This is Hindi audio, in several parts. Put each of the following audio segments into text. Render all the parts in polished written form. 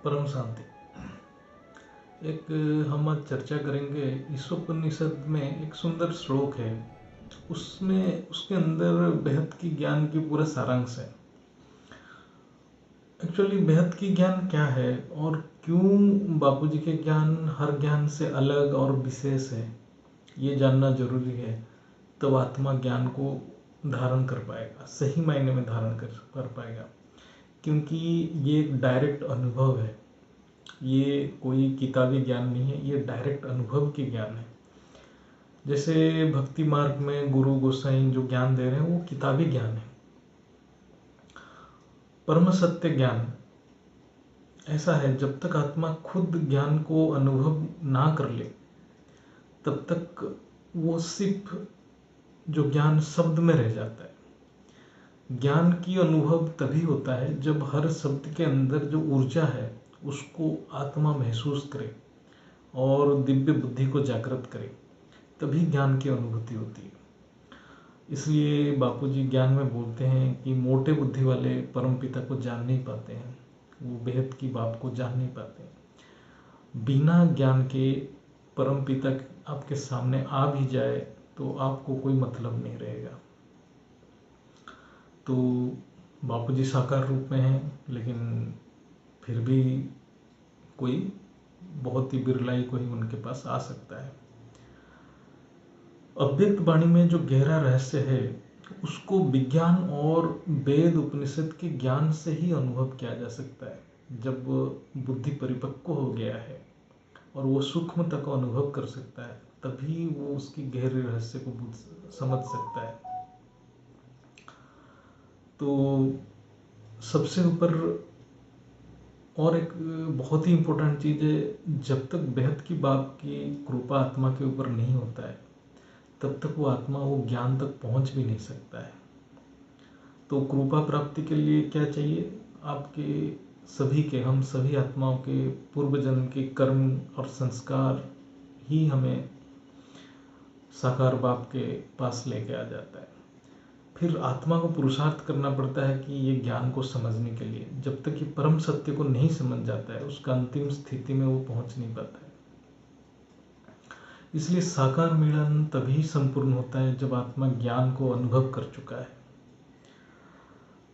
परम शांति। एक हम आज चर्चा करेंगे ईशोपनिषद में एक सुंदर श्लोक है, उसमें उसके अंदर बेहद की ज्ञान की पूरा सारांश है। एक्चुअली बेहद की ज्ञान क्या है और क्यों बापूजी के ज्ञान हर ज्ञान से अलग और विशेष है, ये जानना जरूरी है। तब आत्मा ज्ञान को धारण कर पाएगा, सही मायने में धारण कर पाएगा, क्योंकि ये एक डायरेक्ट अनुभव है। ये कोई किताबी ज्ञान नहीं है, ये डायरेक्ट अनुभव की ज्ञान है। जैसे भक्ति मार्ग में गुरु गोसाई जो ज्ञान दे रहे हैं वो किताबी ज्ञान है। परम सत्य ज्ञान ऐसा है, जब तक आत्मा खुद ज्ञान को अनुभव ना कर ले तब तक वो सिर्फ जो ज्ञान शब्द में रह जाता है। ज्ञान की अनुभव तभी होता है जब हर शब्द के अंदर जो ऊर्जा है उसको आत्मा महसूस करे और दिव्य बुद्धि को जागृत करे, तभी ज्ञान की अनुभूति होती है। इसलिए बापूजी ज्ञान में बोलते हैं कि मोटे बुद्धि वाले परम पिता को जान नहीं पाते हैं, वो बेहद की बात को जान नहीं पाते हैं। बिना ज्ञान के परम पिता आपके सामने आ भी जाए तो आपको कोई मतलब नहीं रहेगा। तो बापूजी साकार रूप में हैं, लेकिन फिर भी कोई बहुत ही बिरला ही कोई उनके पास आ सकता है। अव्यक्त वाणी में जो गहरा रहस्य है उसको विज्ञान और वेद उपनिषद के ज्ञान से ही अनुभव किया जा सकता है। जब बुद्धि परिपक्व हो गया है और वो सूक्ष्मता को अनुभव कर सकता है, तभी वो उसकी गहरे रहस्य को समझ सकता है। तो सबसे ऊपर और एक बहुत ही इम्पोर्टेंट चीज़ है, जब तक बेहद की बाप की कृपा आत्मा के ऊपर नहीं होता है तब तक वो आत्मा वो ज्ञान तक पहुंच भी नहीं सकता है। तो कृपा प्राप्ति के लिए क्या चाहिए? आपके सभी के, हम सभी आत्माओं के पूर्व जन्म के कर्म और संस्कार ही हमें साकार बाप के पास लेके आ जाता है। फिर आत्मा को पुरुषार्थ करना पड़ता है कि ये ज्ञान को समझने के लिए। जब तक ये परम सत्य को नहीं समझ जाता है, उसका अंतिम स्थिति में वो पहुंच नहीं पाता है। इसलिए साकार मिलन तभी संपूर्ण होता है जब आत्मा ज्ञान को अनुभव कर चुका है।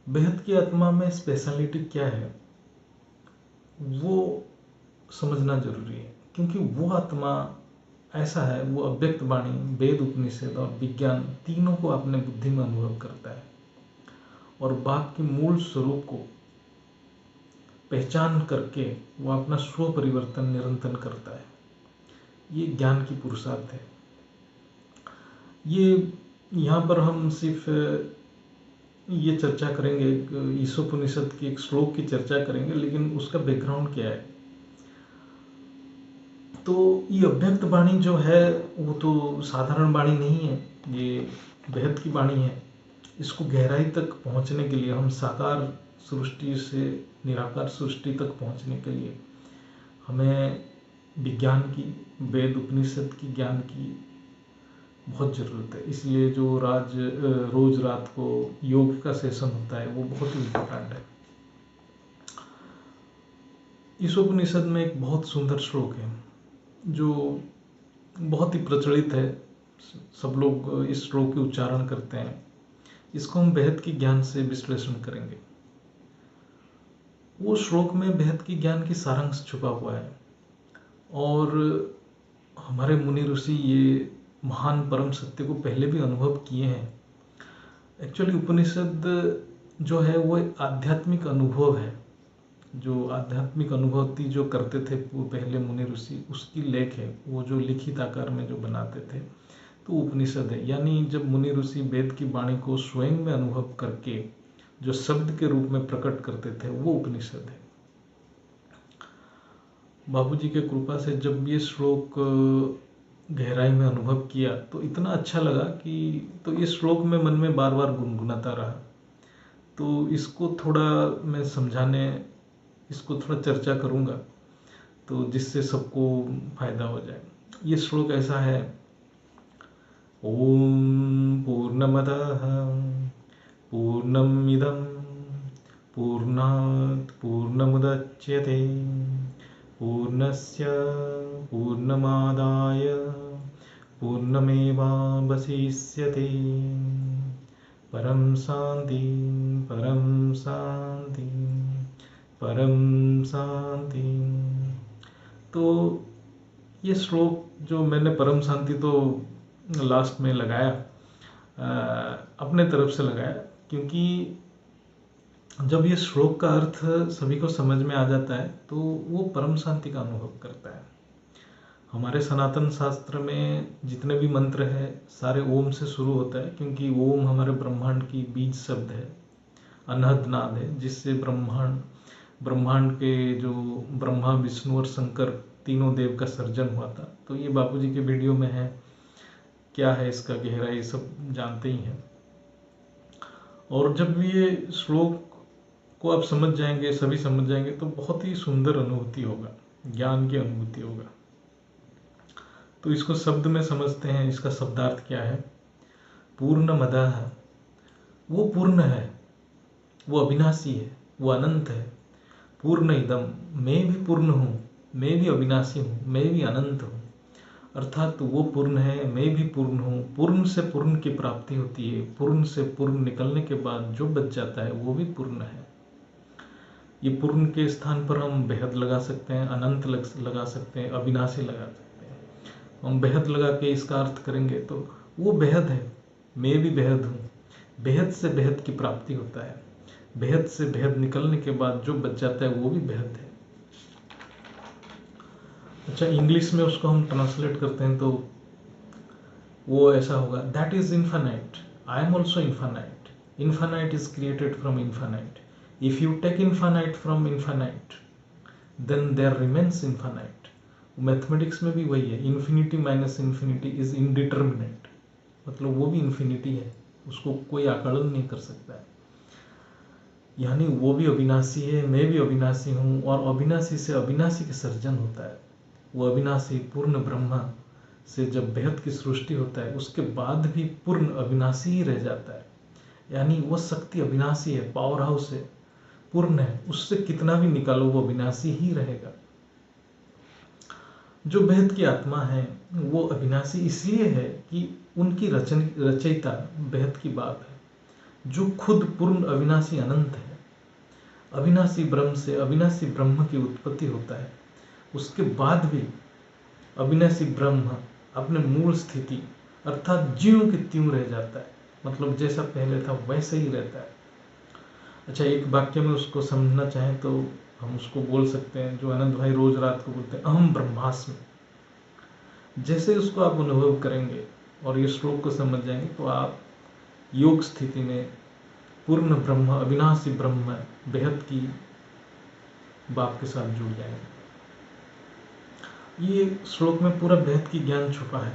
बेहद की आत्मा में स्पेशलिटी क्या है वो समझना जरूरी है, क्योंकि वो आत्मा ऐसा है, वो अव्यक्त वाणी, वेद उपनिषद और विज्ञान तीनों को अपने बुद्धि में अनुभव करता है और बाप के मूल स्वरूप को पहचान करके वो अपना स्व परिवर्तन निरंतर करता है। ये ज्ञान की पुरुषार्थ है। ये यहाँ पर हम सिर्फ ये चर्चा करेंगे, ईशोपनिषद की एक श्लोक की चर्चा करेंगे, लेकिन उसका बैकग्राउंड क्या है। तो ये अव्यक्त वाणी जो है वो तो साधारण वाणी नहीं है, ये बेहद की वाणी है। इसको गहराई तक पहुंचने के लिए, हम साकार सृष्टि से निराकार सृष्टि तक पहुंचने के लिए हमें विज्ञान की, वेद उपनिषद की ज्ञान की बहुत ज़रूरत है। इसलिए जो रोज रात को योग का सेशन होता है वो बहुत ही इम्पोर्टेंट है। इस उपनिषद में एक बहुत सुंदर श्लोक है जो बहुत ही प्रचलित है, सब लोग इस श्लोक के उच्चारण करते हैं। इसको हम बेहद की ज्ञान से विश्लेषण करेंगे। वो श्लोक में बेहद की ज्ञान की सारांश छुपा हुआ है और हमारे मुनि ऋषि ये महान परम सत्य को पहले भी अनुभव किए हैं। एक्चुअली उपनिषद जो है वो आध्यात्मिक अनुभव है, जो आध्यात्मिक अनुभूति जो करते थे वो पहले मुनि ऋषि, उसकी लेख है वो जो लिखित आकार में जो बनाते थे, तो उपनिषद है। यानी जब मुनि ऋषि वेद की वाणी को स्वयं में अनुभव करके जो शब्द के रूप में प्रकट करते थे वो उपनिषद है। बापूजी के कृपा से जब ये श्लोक गहराई में अनुभव किया तो इतना अच्छा लगा कि तो ये श्लोक में मन में बार बार गुनगुनाता रहा। तो इसको थोड़ा मैं समझाने, इसको थोड़ा चर्चा करूँगा तो जिससे सबको फायदा हो जाए। ये श्लोक ऐसा है, ओम पूर्णमदः पूर्णमिदं पूर्णात् पूर्णमुदच्यते पूर्णस्य पूर्णमादाय पूर्णमेवावशिष्यते परम शांति परम शांति परम शांति। तो ये श्लोक जो मैंने परम शांति तो लास्ट में लगाया, अपने तरफ से लगाया, क्योंकि जब ये श्लोक का अर्थ सभी को समझ में आ जाता है तो वो परम शांति का अनुभव करता है। हमारे सनातन शास्त्र में जितने भी मंत्र हैं सारे ओम से शुरू होता है, क्योंकि ओम हमारे ब्रह्मांड की बीज शब्द है, अनहद नाद है, जिससे ब्रह्मांड के जो ब्रह्मा विष्णु और शंकर तीनों देव का सर्जन हुआ था। तो ये बापूजी के वीडियो में है, क्या है इसका गहराई सब जानते ही हैं। और जब ये श्लोक को आप समझ जाएंगे, सभी समझ जाएंगे, तो बहुत ही सुंदर अनुभूति होगा, ज्ञान की अनुभूति होगा। तो इसको शब्द में समझते हैं, इसका शब्दार्थ क्या है। पूर्णमदः, वो पूर्ण है, वो अविनाशी है, वो अनंत है। पूर्ण इदम, मैं भी पूर्ण हूँ, मैं भी अविनाशी हूँ, मैं भी अनंत हूँ। अर्थात वो पूर्ण है, मैं भी पूर्ण हूँ। पूर्ण से पूर्ण की प्राप्ति होती है, पूर्ण से पूर्ण निकलने के बाद जो बच जाता है वो भी पूर्ण है। ये पूर्ण के स्थान पर हम बेहद लगा सकते हैं, अनंत लगा सकते हैं, अविनाशी लगा सकते हैं। हम बेहद लगा के इसका अर्थ करेंगे तो वो बेहद है, मैं भी बेहद हूँ। बेहद से बेहद की प्राप्ति होता है, बेहद से बेहद निकलने के बाद जो बच जाता है वो भी बेहद है। अच्छा, इंग्लिश में उसको हम ट्रांसलेट करते हैं तो वो ऐसा होगा, that is infinite, I am also infinite, infinite is created from infinite, if you take infinite from infinite then there remains infinite. Mathematics में भी वही है, infinity minus infinity is indeterminate, मतलब वो भी इन्फिनिटी है, उसको कोई आकलन नहीं कर सकता है। यानी वो भी अविनाशी है, मैं भी अविनाशी हूँ, और अविनाशी से अविनाशी का सर्जन होता है। वो अविनाशी पूर्ण ब्रह्मा से जब बेहद की सृष्टि होता है उसके बाद भी पूर्ण अविनाशी ही रह जाता है। यानी वो शक्ति अविनाशी है, पावर हाउस है, पूर्ण है, उससे कितना भी निकालो वो अविनाशी ही रहेगा। जो बेहद की आत्मा है वो अविनाशी इसलिए है कि उनकी रचयिता बेहद की बाप है, जो खुद पूर्ण अविनाशी अनंत है। अविनाशी ब्रह्म से अविनाशी ब्रह्म की उत्पत्ति होता है, उसके बाद भी अविनाशी ब्रह्म अपने मूल स्थिति अर्थात ज्यों के त्यों रह जाता है, मतलब जैसा पहले था वैसे ही रहता है। अच्छा, एक वाक्य में उसको समझना चाहें तो हम उसको बोल सकते हैं, जो आनंद भाई रोज रात को बोलते हैं, अहम ब्रह्मास्मि। जैसे उसको आप अनुभव करेंगे और ये श्लोक को समझ जाएंगे तो आप योग स्थिति में पूर्ण ब्रह्म, अविनाशी ब्रह्म, बेहद की बाप के साथ जुड़ जाएंगे। ये श्लोक में पूरा बेहद की ज्ञान छुपा है।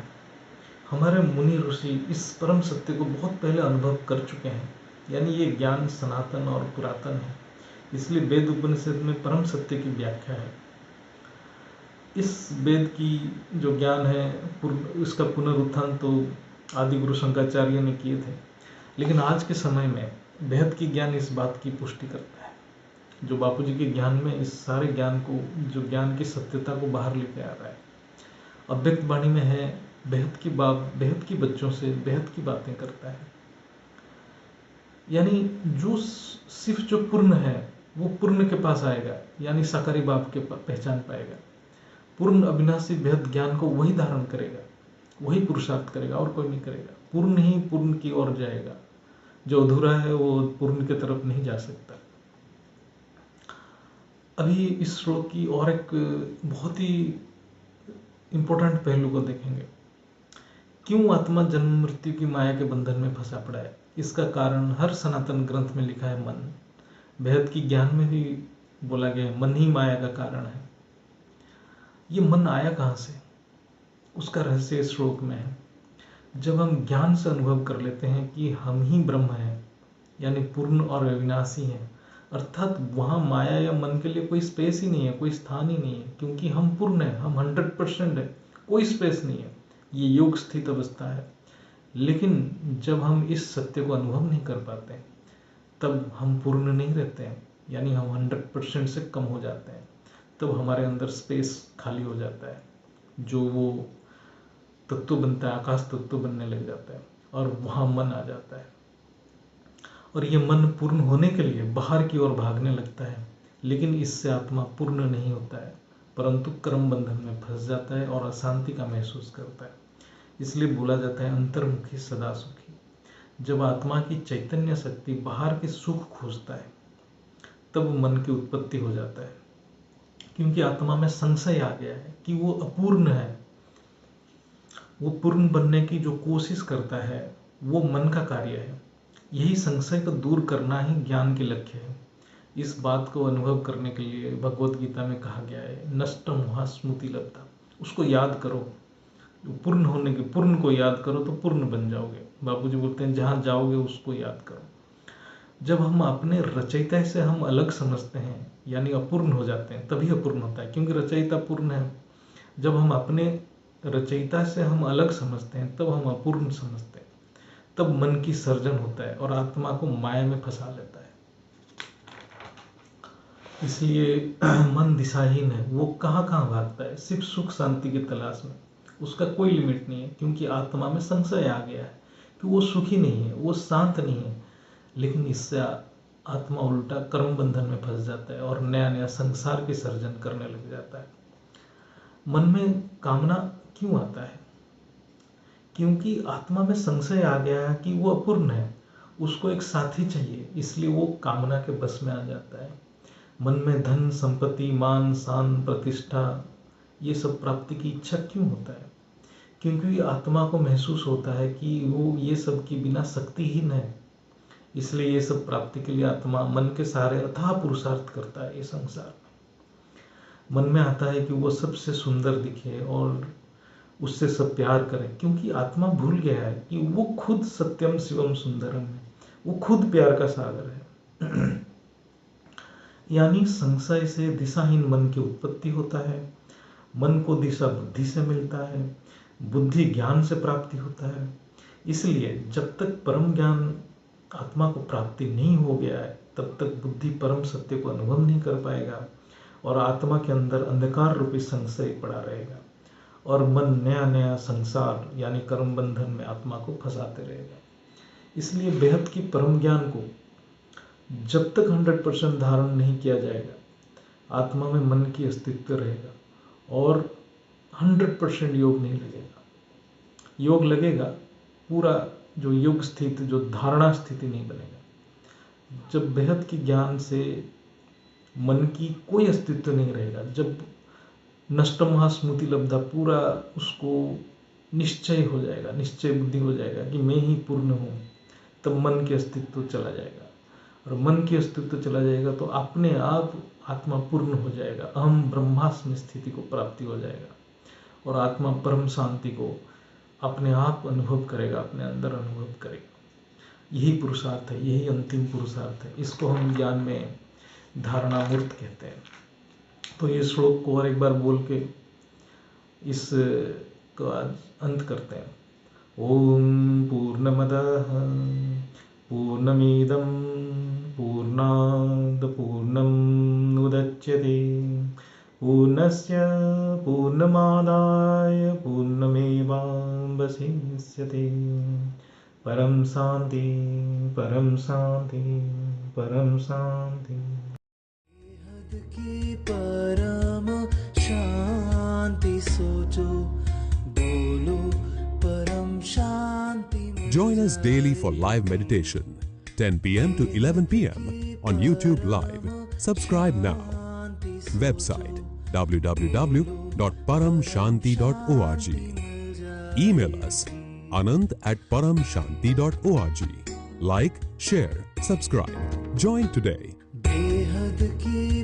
हमारे मुनि ऋषि इस परम सत्य को बहुत पहले अनुभव कर चुके हैं, यानी ये ज्ञान सनातन और पुरातन है, इसलिए वेद उपनिषद में परम सत्य की व्याख्या है। इस वेद की जो ज्ञान है इसका पुनरुत्थान तो आदि गुरु शंकराचार्य ने किए थे, लेकिन आज के समय में बेहद की ज्ञान इस बात की पुष्टि करता है। जो बापूजी के ज्ञान में इस सारे ज्ञान को, जो ज्ञान की सत्यता को बाहर लेके आ रहा है। अव्यक्त वाणी में है, बेहद की बाप बेहद की बच्चों से बेहद की बातें करता है। यानी जो सिर्फ जो पूर्ण है वो पूर्ण के पास आएगा, यानी साकारी बाप के पहचान पाएगा। पूर्ण अविनाशी बेहद ज्ञान को वही धारण करेगा, वही पुरुषार्थ करेगा, और कोई नहीं करेगा। पूर्ण ही पूर्ण की ओर जाएगा, जो अधूरा है वो पूर्ण की तरफ नहीं जा सकता। अभी इस श्लोक की और एक बहुत ही इंपॉर्टेंट पहलू को देखेंगे। क्यों आत्मा जन्म मृत्यु की माया के बंधन में फंसा पड़ा है? इसका कारण हर सनातन ग्रंथ में लिखा है, मन। बेहद की ज्ञान में भी बोला गया है, मन ही माया का कारण है। ये मन आया कहाँ से? उसका रहस्य इस श्लोक में है। जब हम ज्ञान से अनुभव कर लेते हैं कि हम ही ब्रह्म हैं, यानी पूर्ण और अविनाशी हैं, अर्थात वहाँ माया या मन के लिए कोई स्पेस ही नहीं है, कोई स्थान ही नहीं है, क्योंकि हम पूर्ण हैं, हम 100% है, कोई स्पेस नहीं है। ये योग स्थित अवस्था है। लेकिन जब हम इस सत्य को अनुभव नहीं कर पाते तब हम पूर्ण नहीं रहते हैं, यानी हम 100% से कम हो जाते हैं, तब हमारे अंदर स्पेस खाली हो जाता है, जो वो तत्व बनता है, आकाश तत्व बनने लग जाता है, और वहाँ मन आ जाता है। और ये मन पूर्ण होने के लिए बाहर की ओर भागने लगता है, लेकिन इससे आत्मा पूर्ण नहीं होता है, परंतु कर्म बंधन में फंस जाता है और अशांति का महसूस करता है। इसलिए बोला जाता है अंतर्मुखी सदा सुखी। जब आत्मा की चैतन्य शक्ति बाहर के सुख खोजता है, तब मन की उत्पत्ति हो जाता है, क्योंकि आत्मा में संशय आ गया है कि वो अपूर्ण है। वो पूर्ण बनने की जो कोशिश करता है वो मन का कार्य है। यही संशय को दूर करना ही ज्ञान के लक्ष्य है। इस बात को अनुभव करने के लिए भगवत गीता में कहा गया है, नष्टम हुआ स्मृति लब्धा। उसको याद करो, पूर्ण होने के, पूर्ण को याद करो तो पूर्ण बन जाओगे। बापूजी बोलते हैं जहाँ जाओगे उसको याद करो। जब हम अपने रचयिता से हम अलग समझते हैं, यानी अपूर्ण हो जाते हैं, तभी अपूर्ण होता है, क्योंकि रचयिता पूर्ण है। जब हम अपने रचयिता से हम अलग समझते हैं, तब हम अपूर्ण समझते हैं, तब मन की सर्जन होता है और आत्मा को माया में फंसा लेता है। इसलिए मन दिशाहीन है, वो कहाँ कहाँ भागता है, सिर्फ सुख शांति की तलाश में। उसका कोई लिमिट नहीं है, क्योंकि आत्मा में संशय आ गया है कि वो सुखी नहीं है, वो शांत नहीं है। लेकिन इससे आत्मा उल्टा कर्म बंधन में फंस जाता है और नया नया संसार के सर्जन करने लग जाता है। मन में कामना क्यों आता है? क्योंकि आत्मा में संशय आ गया है कि वो अपूर्ण है, उसको एक साथी चाहिए, इसलिए वो कामना के बस में आ जाता है। मन में धन संपत्ति मान शान प्रतिष्ठा ये सब प्राप्ति की इच्छा क्यों होता है? क्योंकि आत्मा को महसूस होता है कि वो ये सब की बिना शक्तिहीन है। इसलिए ये सब प्राप्ति के लिए आत्मा मन के सहारे अथाह पुरुषार्थ करता है। ये संसार मन में आता है कि वो सबसे सुंदर दिखे और उससे सब प्यार करें, क्योंकि आत्मा भूल गया है कि वो खुद सत्यम शिवम सुंदरम है, वो खुद प्यार का सागर है। यानी संशय से दिशाहीन मन की उत्पत्ति होता है। मन को दिशा बुद्धि से मिलता है, बुद्धि ज्ञान से प्राप्ति होता है। इसलिए जब तक परम ज्ञान आत्मा को प्राप्ति नहीं हो गया है, तब तक बुद्धि परम सत्य को अनुभव नहीं कर पाएगा और आत्मा के अंदर अंधकार रूपी संशय पड़ा रहेगा और मन नया नया संसार यानी कर्म बंधन में आत्मा को फंसाते रहेगा। इसलिए बेहद की परम ज्ञान को जब तक 100% धारण नहीं किया जाएगा, आत्मा में मन की अस्तित्व रहेगा और 100% योग नहीं लगेगा। योग लगेगा, पूरा जो योग स्थिति, जो धारणा स्थिति नहीं बनेगा। जब बेहद की ज्ञान से मन की कोई अस्तित्व नहीं रहेगा, जब नष्टम स्मृति लब्धा पूरा उसको निश्चय हो जाएगा, निश्चय बुद्धि हो जाएगा कि मैं ही पूर्ण हूँ, तब मन के अस्तित्व चला जाएगा। और मन के अस्तित्व चला जाएगा तो अपने आप आत्मा पूर्ण हो जाएगा, अहम ब्रह्मास्मि स्थिति को प्राप्ति हो जाएगा और आत्मा परम शांति को अपने आप अनुभव करेगा, अपने अंदर अनुभव करेगा। यही पुरुषार्थ है, यही अंतिम पुरुषार्थ है। इसको हम ज्ञान में धारणामूर्त कहते हैं। तो ये श्लोक को और एक बार बोल के इस को आज अंत करते हैं। ओम पूर्णमदः पूर्णमिदं पूर्णात् पूर्णमुदच्यते पूर्णस्य पूर्णमादाय पूर्णमेवावशिष्यते। परम शांति परम शांति परम शांति। बेहद की परम शांति सोचो, बोलो परम शांति। Join us daily for live meditation, 10 p.m. to 11 p.m. on YouTube Live. Subscribe now. Website www.paramshanti.org. Email us anant@paramshanti.org. Like, share, subscribe. Join today. बेहद की